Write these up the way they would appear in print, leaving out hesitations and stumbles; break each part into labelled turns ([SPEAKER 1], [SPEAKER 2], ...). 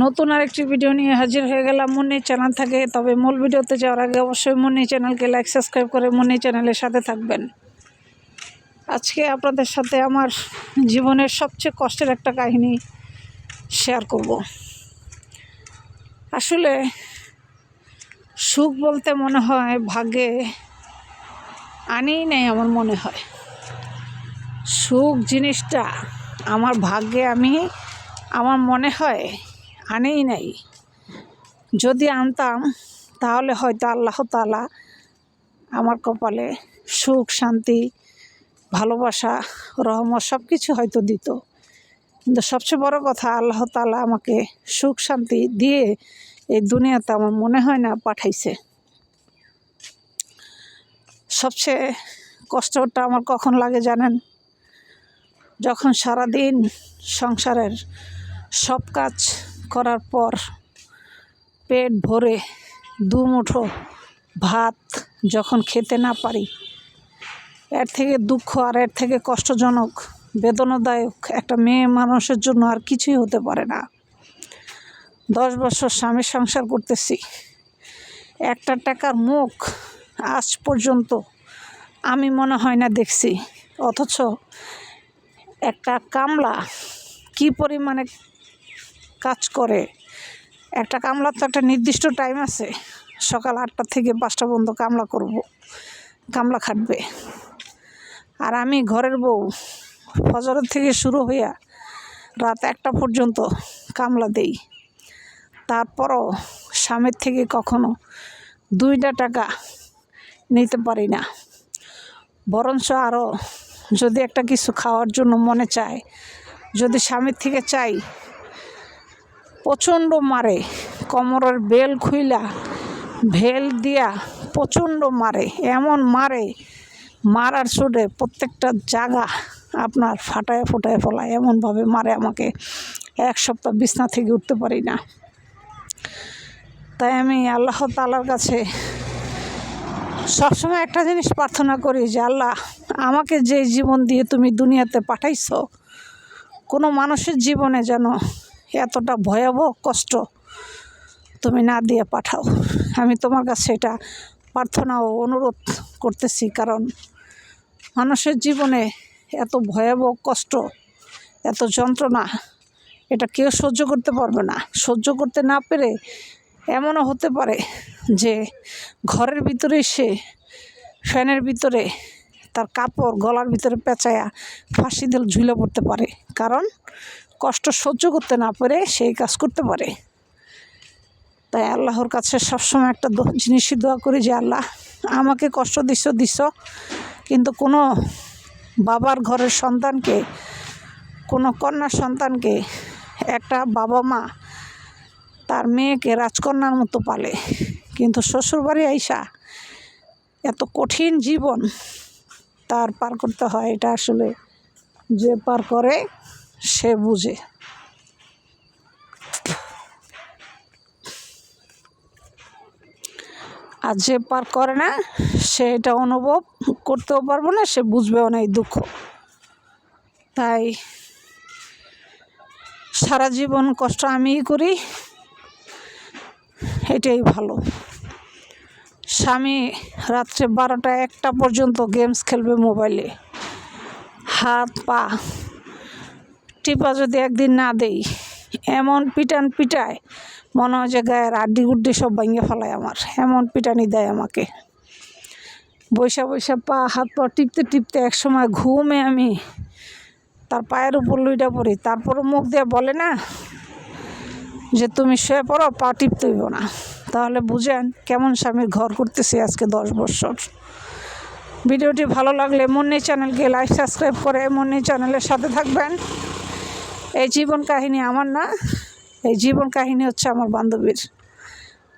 [SPEAKER 1] নতুন আরেকটি ভিডিও নিয়ে হাজির হয়ে গেলাম মুন্নি চ্যানেল থেকে। তবে মূল ভিডিওতে যাওয়ার আগে অবশ্যই মুন্নি চ্যানেলকে লাইক সাবস্ক্রাইব করে মুন্নি চ্যানেলের সাথে থাকবেন। আজকে আপনাদের সাথে আমার জীবনের সবচেয়ে কষ্টের একটা কাহিনী শেয়ার করব। আসলে সুখ বলতে মনে হয় ভাগ্যে আনেই নেই। আমার মনে হয় সুখ জিনিসটা আমার ভাগ্যে আমার মনে হয় আনেই নাই। যদি আনতাম তাহলে হয়তো আল্লাহ তাআলা আমার কপালে সুখ, শান্তি, ভালোবাসা, রহমত সব কিছু হয়তো দিত। কিন্তু সবচেয়ে বড় কথা, আল্লাহ তাআলা আমাকে সুখ শান্তি দিয়ে এই দুনিয়াতে আমার মনে হয় না পাঠাইছে। সবচেয়ে কষ্টটা আমার কখন লাগে জানেন? যখন সারাদিন সংসারের সব কাজ করার পর পেট ভরে দুমুঠো ভাত যখন খেতে না পারি, এর থেকে দুঃখ আর এর থেকে কষ্টজনক বেদনাদায়ক একটা মেয়ে মানুষের জন্য আর কিছুই হতে পারে না। 10 বছর স্বামীর সংসার করতেছি, একটা টাকার মুখ আজ পর্যন্ত আমি মনে হয় না দেখছি। অথচ একটা কামলা কি পরিমাণে কাজ করে। একটা কামলার তো একটা নির্দিষ্ট টাইম আছে, সকাল 8টা থেকে 5টা পর্যন্ত কামলা খাটবে। আর আমি ঘরের বউ, ফজরের থেকে শুরু হইয়া রাত 1টা পর্যন্ত কামলা দেই। তারপরও স্বামীর থেকে কখনো 2টা টাকা নিতে পারি না। বরঞ্চ আরও যদি একটা কিছু খাওয়ার জন্য মনে চায়, যদি স্বামীর থেকে চাই, প্রচণ্ড মারে, কোমরের বেল খুইলা ভেল দিয়া প্রচণ্ড মারে। এমন মারার চোটে প্রত্যেকটা জায়গা আপনার ফাটায় ফেলায়। এমনভাবে মারে আমাকে, 1 সপ্তাহ বিছনা থেকে উঠতে পারি না। তাই আমি আল্লাহ তাআলার কাছে সবসময় একটা জিনিস প্রার্থনা করি যে, আল্লাহ, আমাকে যে জীবন দিয়ে তুমি দুনিয়াতে পাঠাইছো, কোনো মানুষের জীবনে যেন এতটা ভয়াবহ কষ্ট তুমি না দিয়ে পাঠাও। আমি তোমার কাছে এটা প্রার্থনা ও অনুরোধ করতেছি। কারণ মানুষের জীবনে এত ভয়াবহ কষ্ট, এত যন্ত্রণা, এটা কেউ সহ্য করতে পারবে না। সহ্য করতে না পেরে এমনও হতে পারে যে ঘরের ভিতরে সে ফ্যানের ভিতরে তার কাপড় গলার ভিতরে পেঁচায়া ফাঁসি দিয়ে ঝুলে পড়তে পারে। কারণ কষ্ট সহ্য করতে না পেরে সেই কাজ করতে পারে। তাই আল্লাহর কাছে সবসময় একটা জিনিসই দোয়া করি যে, আল্লাহ, আমাকে কষ্ট দিছ, কিন্তু কোনো বাবার ঘরের সন্তানকে, কোনো কন্যা সন্তানকে একটা বাবা মা তার মেয়েকে রাজকন্যার মতো পালে, কিন্তু শ্বশুরবাড়ি আইসা এত কঠিন জীবন তার পার করতে হয়। এটা আসলে যে পার করে সে বুঝে। আর যে পার করে না সে এটা অনুভব করতেও পারবো না, সে বুঝবেও না এই দুঃখ। তাই সারা জীবন কষ্ট আমিই করি, এটাই ভালো। স্বামী রাত্রে 12টা 1টা পর্যন্ত গেমস খেলবে মোবাইলে, হাত পা টিপা যদি একদিন না দেই, এমন পিটায় মনে হয় যে গায়ের আড্ডি গুড্ডি সব ভেঙে ফেলায় আমার। এমন পিটানি দেয় আমাকে। বৈশা পা হাত পা টিপতে একসময় ঘুমে আমি তার পায়ের উপর লুইটা পড়ি। তারপরও মুখ দিয়ে বলে না যে তুমি শুয়ে পড়ো, পা টিপতে হইব না। তাহলে বুঝেন কেমন স্বামীর ঘর করতেছি আজকে 10 বছর। ভিডিওটি ভালো লাগলে মুন্নি চ্যানেলকে লাইক সাবস্ক্রাইব করে মুন্নি চ্যানেলের সাথে থাকবেন। এই জীবন কাহিনী আমার না, এই জীবন কাহিনী হচ্ছে আমার বান্ধবীর।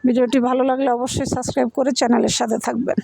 [SPEAKER 1] ভিডিওটি ভালো লাগলে অবশ্যই সাবস্ক্রাইব করে চ্যানেলের সাথে থাকবেন।